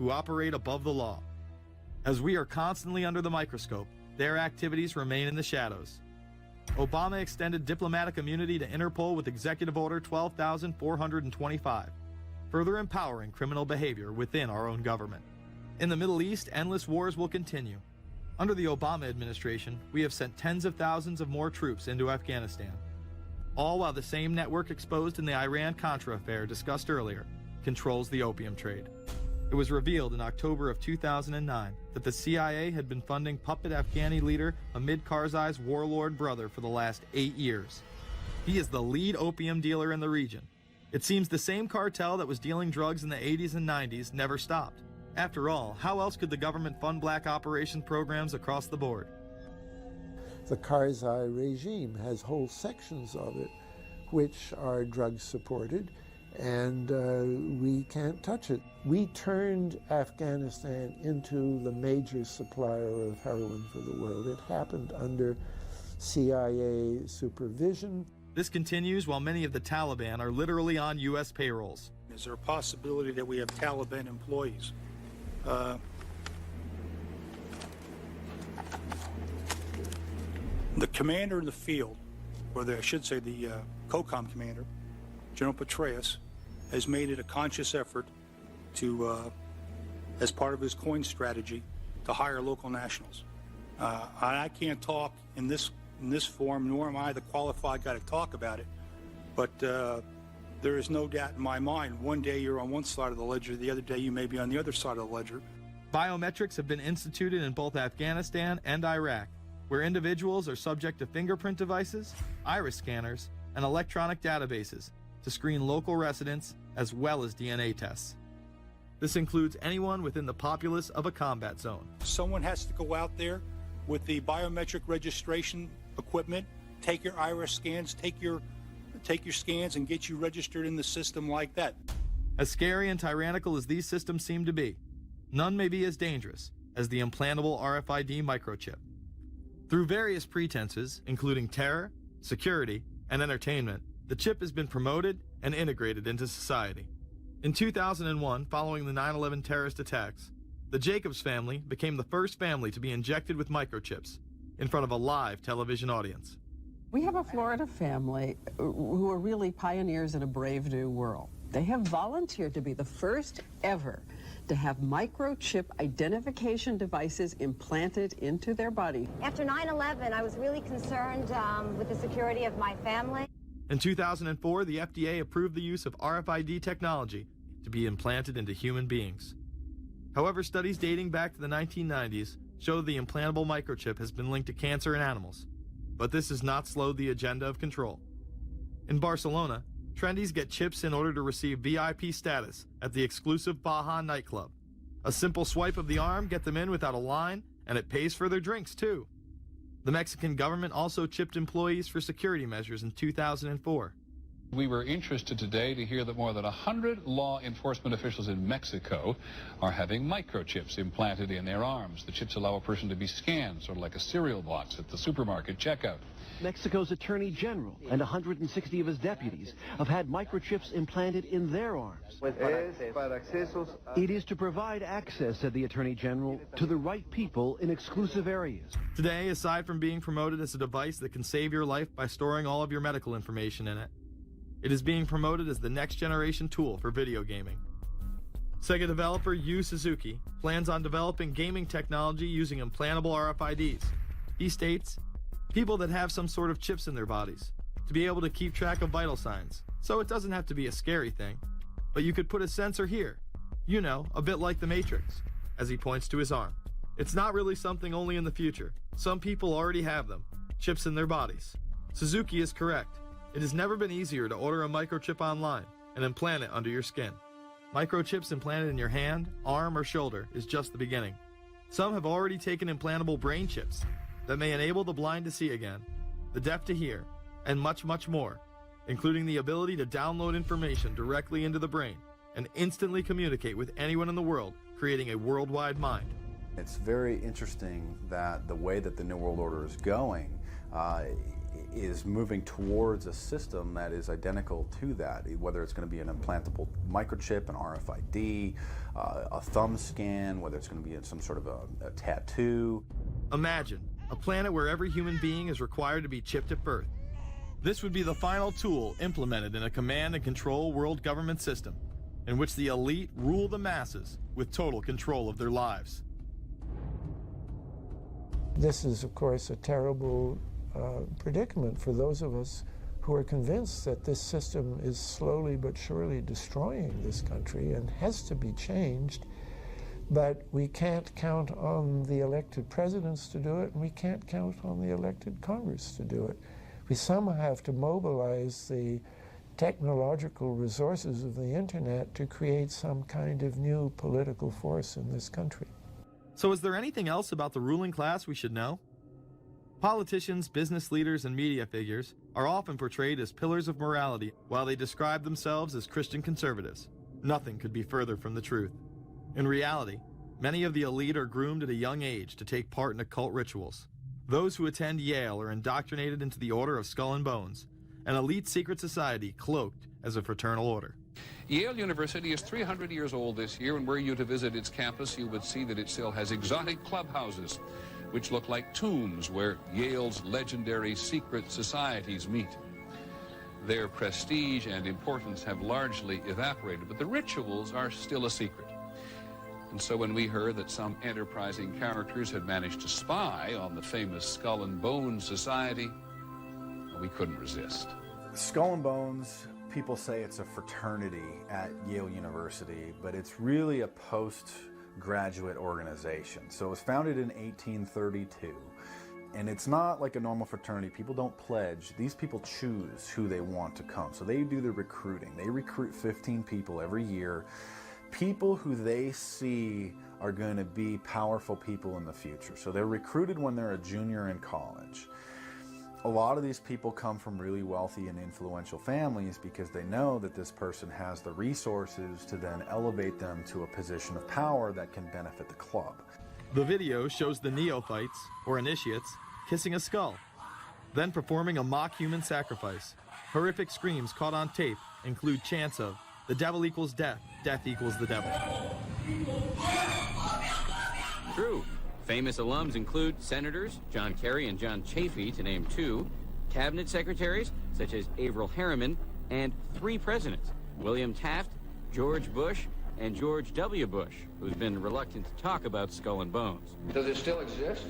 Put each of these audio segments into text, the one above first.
who operate above the law. As we are constantly under the microscope, their activities remain in the shadows. Obama extended diplomatic immunity to Interpol with Executive Order 12,425, further empowering criminal behavior within our own government. In the Middle East, endless wars will continue. Under the Obama administration, we have sent tens of thousands of more troops into Afghanistan, all while the same network exposed in the Iran-Contra affair discussed earlier controls the opium trade. It was revealed in October of 2009 that the CIA had been funding puppet Afghani leader Hamid Karzai's warlord brother for the last 8 years. He is the lead opium dealer in the region. It seems the same cartel that was dealing drugs in the 80s and 90s never stopped. After all, how else could the government fund black operation programs across the board? The Karzai regime has whole sections of it which are drug supported, and we can't touch it. We turned Afghanistan into the major supplier of heroin for the world. It happened under CIA supervision. This continues while many of the Taliban are literally on U.S. payrolls. Is there a possibility that we have Taliban employees? The commander in the field, or I should say the COCOM commander, General Petraeus, has made it a conscious effort to, as part of his coin strategy, to hire local nationals. I can't talk in this forum, nor am I the qualified guy to talk about it, but there is no doubt in my mind, one day you're on one side of the ledger, the other day you may be on the other side of the ledger. Biometrics have been instituted in both Afghanistan and Iraq, where individuals are subject to fingerprint devices, iris scanners, and electronic databases to screen local residents as well as DNA tests. This includes anyone within the populace of a combat zone. Someone has to go out there with the biometric registration equipment, take your iris scans, take your scans and get you registered in the system like that. As scary and tyrannical as these systems seem to be, none may be as dangerous as the implantable RFID microchip. Through various pretenses, including terror, security, and entertainment, the chip has been promoted and integrated into society. In 2001, following the 9/11 terrorist attacks, the Jacobs family became the first family to be injected with microchips in front of a live television audience. We have a Florida family who are really pioneers in a brave new world. They have volunteered to be the first ever to have microchip identification devices implanted into their body. After 9/11, I was really concerned with the security of my family. In 2004, the FDA approved the use of RFID technology to be implanted into human beings. However, studies dating back to the 1990s show the implantable microchip has been linked to cancer in animals, but this has not slowed the agenda of control. In Barcelona, trendies get chips in order to receive VIP status at the exclusive Baja nightclub. A simple swipe of the arm gets them in without a line, and it pays for their drinks too. The Mexican government also chipped employees for security measures in 2004. We were interested today to hear that more than 100 law enforcement officials in Mexico are having microchips implanted in their arms. The chips allow a person to be scanned, sort of like a cereal box at the supermarket checkout. Mexico's Attorney General and 160 of his deputies have had microchips implanted in their arms. It is to provide access, said the Attorney General, to the right people in exclusive areas. Today, aside from being promoted as a device that can save your life by storing all of your medical information in it, it is being promoted as the next generation tool for video gaming. Sega developer Yu Suzuki plans on developing gaming technology using implantable RFIDs. He states, people that have some sort of chips in their bodies, to be able to keep track of vital signs, so it doesn't have to be a scary thing. But you could put a sensor here, you know, a bit like the Matrix, as he points to his arm. It's not really something only in the future. Some people already have them, chips in their bodies. Suzuki is correct. It has never been easier to order a microchip online and implant it under your skin. Microchips implanted in your hand, arm, or shoulder is just the beginning. Some have already taken implantable brain chips that may enable the blind to see again, the deaf to hear, and much, much more, including the ability to download information directly into the brain and instantly communicate with anyone in the world, creating a worldwide mind. It's very interesting that the way that the New World Order is going, is moving towards a system that is identical to that, whether it's going to be an implantable microchip, an RFID, a thumb scan, whether it's going to be some sort of a tattoo. Imagine a planet where every human being is required to be chipped at birth. This would be the final tool implemented in a command and control world government system in which the elite rule the masses with total control of their lives. This is, of course, a terrible predicament for those of us who are convinced that this system is slowly but surely destroying this country and has to be changed. But we can't count on the elected presidents to do it, and we can't count on the elected Congress to do it. We somehow have to mobilize the technological resources of the internet to create some kind of new political force in this country. So is there anything else about the ruling class we should know? Politicians, business leaders, and media figures are often portrayed as pillars of morality while they describe themselves as Christian conservatives. Nothing could be further from the truth. In reality, many of the elite are groomed at a young age to take part in occult rituals. Those who attend Yale are indoctrinated into the Order of Skull and Bones, an elite secret society cloaked as a fraternal order. Yale University is 300 years old this year, and were you to visit its campus, you would see that it still has exotic clubhouses, which look like tombs where Yale's legendary secret societies meet. Their prestige and importance have largely evaporated, but the rituals are still a secret. And so when we heard that some enterprising characters had managed to spy on the famous Skull and Bones Society, we couldn't resist. Skull and Bones, people say it's a fraternity at Yale University, but it's really a postgraduate organization. So it was founded in 1832, and it's not like a normal fraternity. People don't pledge. These people choose who they want to come. So they do the recruiting. They recruit 15 people every year, people who they see are going to be powerful people in the future. So they're recruited when they're a junior in college. A lot of these people come from really wealthy and influential families because they know that this person has the resources to then elevate them to a position of power that can benefit the club. The video shows the neophytes, or initiates, kissing a skull, then performing a mock human sacrifice. Horrific screams caught on tape include chants of, "The devil equals death, death equals the devil." True. Famous alums include Senators John Kerry and John Chafee, to name two, cabinet secretaries such as Averell Harriman, and 3 presidents, William Taft, George Bush, and George W. Bush, who's been reluctant to talk about Skull and Bones. Does it still exist?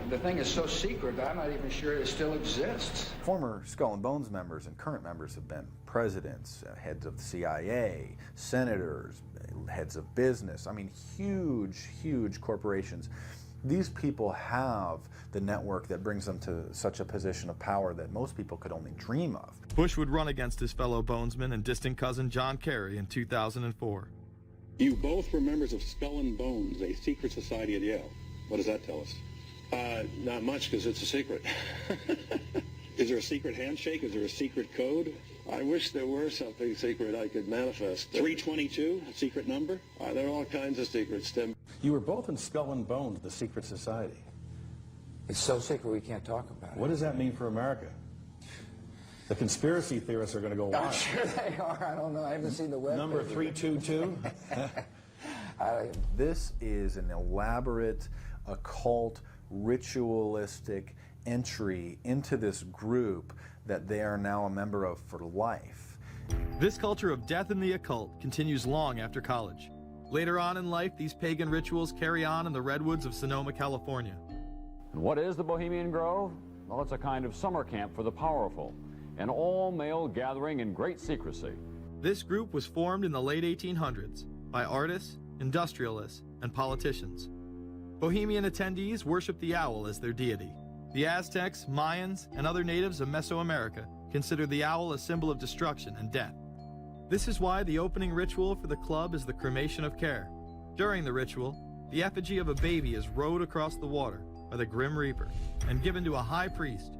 The thing is so secret, I'm not even sure it still exists. Former Skull and Bones members and current members have been presidents, heads of the CIA, senators, heads of business. I mean, huge, huge corporations. These people have the network that brings them to such a position of power that most people could only dream of. Bush would run against his fellow bonesman and distant cousin John Kerry in 2004. You both were members of Skull and Bones, a secret society at Yale. What does that tell us? Not much, because it's a secret. Is there a secret handshake? Is there a secret code? I wish there were something secret I could manifest. 322, a secret number? There are all kinds of secrets, Tim. You were both in Skull and Bones, the secret society. It's so secret we can't talk about it. What does that mean for America? The conspiracy theorists are going to go wild. I'm sure they are. I don't know. I haven't seen the web. Number 322? This is an elaborate, occult, ritualistic entry into this group that they are now a member of for life. This culture of death in the occult continues long after college. Later on in life, these pagan rituals carry on in the redwoods of Sonoma, California. And what is the Bohemian Grove? Well, it's a kind of summer camp for the powerful, an all-male gathering in great secrecy. This group was formed in the late 1800s by artists, industrialists, and politicians. Bohemian attendees worship the owl as their deity. The Aztecs, Mayans, and other natives of Mesoamerica consider the owl a symbol of destruction and death. This is why the opening ritual for the club is the cremation of care. During the ritual, the effigy of a baby is rowed across the water by the Grim Reaper and given to a high priest,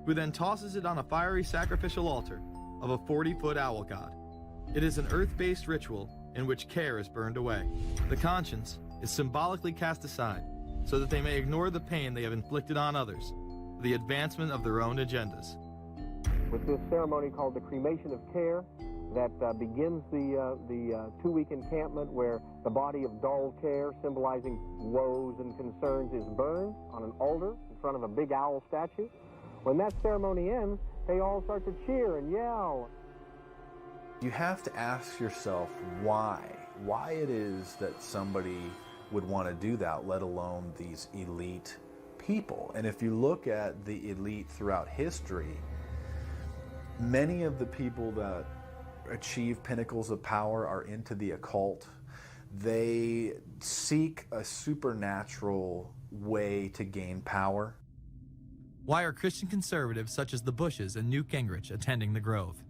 who then tosses it on a fiery sacrificial altar of a 40-foot owl god. It is an earth-based ritual in which care is burned away. The conscience is symbolically cast aside so that they may ignore the pain they have inflicted on others. for the advancement of their own agendas. With this ceremony called the cremation of care, that begins the two-week encampment where the body of dull care, symbolizing woes and concerns, is burned on an altar in front of a big owl statue. When that ceremony ends, they all start to cheer and yell. You have to ask yourself why it is that somebody would want to do that, let alone these elite people. And if you look at the elite throughout history, many of the people that achieve pinnacles of power are into the occult. They seek a supernatural way to gain power. Why are Christian conservatives such as the Bushes and Newt Gingrich attending the Grove?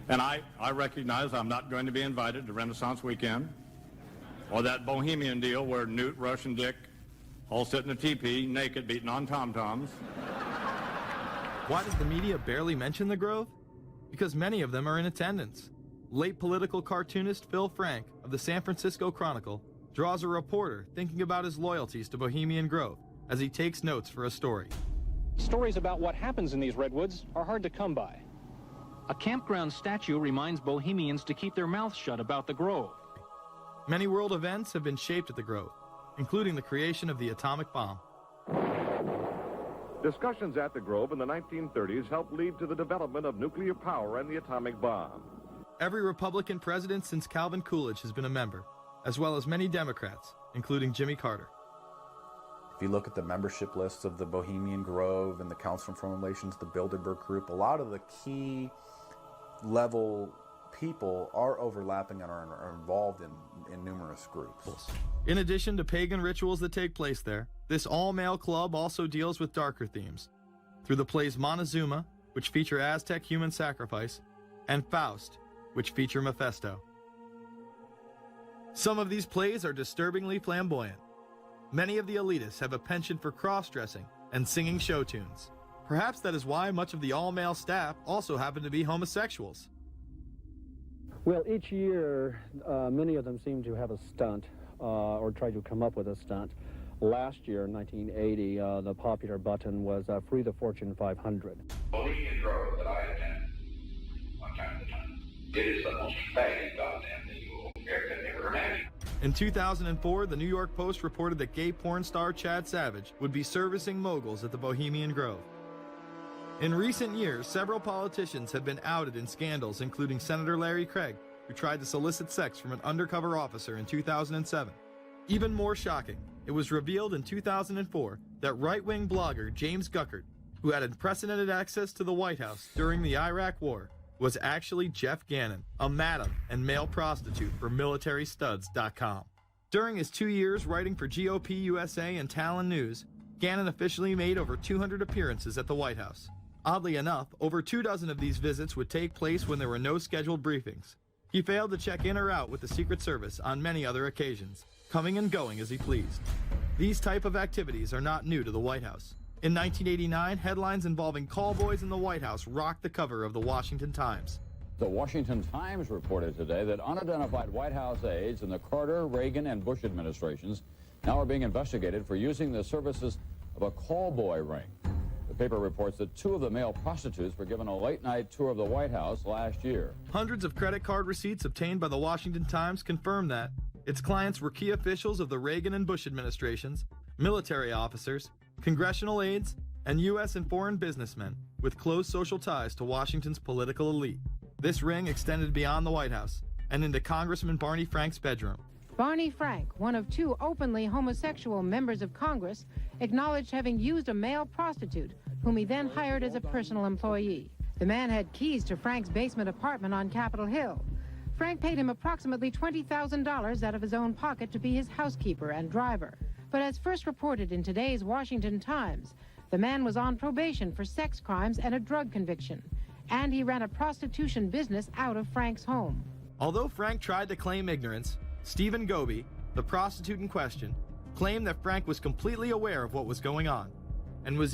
And I recognize I'm not going to be invited to Renaissance Weekend or that Bohemian deal where Newt, Rush, and Dick all sit in a teepee naked beating on tom-toms. Why does the media barely mention the Grove? Because many of them are in attendance. Late political cartoonist Phil Frank of the San Francisco Chronicle draws a reporter thinking about his loyalties to Bohemian Grove as he takes notes for a story. Stories about what happens in these redwoods are hard to come by. A campground statue reminds Bohemians to keep their mouths shut about the Grove. Many world events have been shaped at the Grove, including the creation of the atomic bomb. Discussions at the Grove in the 1930s helped lead to the development of nuclear power and the atomic bomb. Every Republican president since Calvin Coolidge has been a member, as well as many Democrats, including Jimmy Carter. If you look at the membership lists of the Bohemian Grove and the Council on Foreign Relations, the Bilderberg Group, a lot of the key level people are overlapping and are involved in numerous groups. In addition to pagan rituals that take place there, this all-male club also deals with darker themes through the plays Montezuma, which feature Aztec human sacrifice, and Faust, which feature Mephisto. Some of these plays are disturbingly flamboyant. Many of the elitists have a penchant for cross-dressing and singing show tunes. Perhaps that is why much of the all-male staff also happen to be homosexuals. Well, each year, many of them seem to have a stunt or try to come up with a stunt. Last year, in 1980, the popular button was Free the Fortune 500. Bohemian Grove that I attend one time at a time. It is the most faggot goddamn thing you will ever imagine. In 2004, the New York Post reported that gay porn star Chad Savage would be servicing moguls at the Bohemian Grove. In recent years, several politicians have been outed in scandals, including Senator Larry Craig, who tried to solicit sex from an undercover officer in 2007. Even more shocking, it was revealed in 2004 that right-wing blogger James Guckert, who had unprecedented access to the White House during the Iraq War, was actually Jeff Gannon, a madam and male prostitute for MilitaryStuds.com. During his 2 years writing for GOP USA and Talon News, Gannon officially made over 200 appearances at the White House. Oddly enough, over 24 of these visits would take place when there were no scheduled briefings. He failed to check in or out with the Secret Service on many other occasions, coming and going as he pleased. These type of activities are not new to the White House. In 1989, headlines involving callboys in the White House rocked the cover of the Washington Times. The Washington Times reported today that unidentified White House aides in the Carter, Reagan, and Bush administrations now are being investigated for using the services of a callboy ring. The paper reports that 2 of the male prostitutes were given a late-night tour of the White House last year. Hundreds of credit card receipts obtained by the Washington Times confirm that its clients were key officials of the Reagan and Bush administrations, military officers, congressional aides, and U.S. and foreign businessmen with close social ties to Washington's political elite. This ring extended beyond the White House and into Congressman Barney Frank's bedroom. Barney Frank, one of 2 openly homosexual members of Congress, acknowledged having used a male prostitute, whom he then hired as a personal employee. The man had keys to Frank's basement apartment on Capitol Hill. Frank paid him approximately $20,000 out of his own pocket to be his housekeeper and driver. But as first reported in today's Washington Times, the man was on probation for sex crimes and a drug conviction, and he ran a prostitution business out of Frank's home. Although Frank tried to claim ignorance, Stephen Goby, the prostitute in question, claimed that Frank was completely aware of what was going on and was